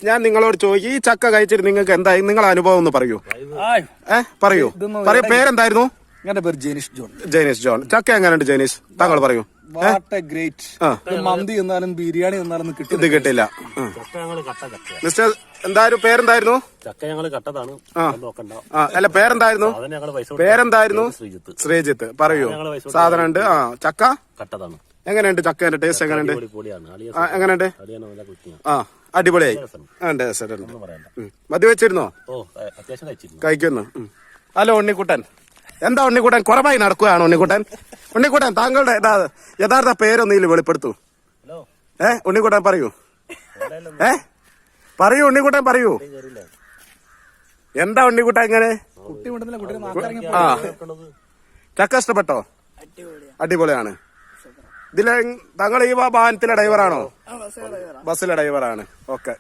ഞാൻ നിങ്ങളോട് ചോദിക്കും, ഈ ചക്ക കഴിച്ചിട്ട് നിങ്ങൾക്ക് എന്തായി നിങ്ങളെ അനുഭവം ഒന്ന് പറയൂ. പറയൂ. പേരെന്തായിരുന്നു? എന്റെ പേര് ജെനീഷ് ജോൺ. ജെനീഷ് ജോൺ. ചക്ക എങ്ങനെയുണ്ട് ജെനീഷ്? താങ്കൾ പറയൂ. ഗ്രേറ്റ്. മന്തി എന്നാലും ബിരിയാണി എന്നാലും ഇത് കിട്ടില്ല. മിസ്റ്റർ എന്തായാലും പേരെന്തായിരുന്നു? അല്ല പേരെന്തായിരുന്നു? ശ്രീജിത്ത്. പറയൂ. സാധനം ഉണ്ട്. ചക്ക എങ്ങനെയുണ്ട്? ചക്കേന്റെ ടേസ്റ്റ് എങ്ങനെയുണ്ട്? എങ്ങനെയുണ്ട്? അടിപൊളിയായി. മതി വെച്ചിരുന്നോ? കഴിക്കുന്നു. ഹലോ ഉണ്ണിക്കുട്ടൻ. എന്താ ഉണ്ണിക്കുട്ടൻ കുറവായി നടക്കുകയാണ്? ഉണ്ണിക്കുട്ടൻ താങ്കളുടെ യഥാർത്ഥ പേരൊന്നും ഇതിൽ വെളിപ്പെടുത്തൂ. ഉണ്ണിക്കുട്ടൻ പറയൂ. പറയൂ ഉണ്ണിക്കുട്ടൻ പറയൂ. എന്താ ഉണ്ണിക്കുട്ടൻ എങ്ങനെ? ചക്ക ഇഷ്ടപ്പെട്ടോ? അടിപൊളിയാണ്. ഇതിലെ താങ്കൾ ഈ വാഹനത്തിലെ ഡ്രൈവറാണോ? ബസ്സിലെ ഡ്രൈവറാണ്. ഓക്കെ.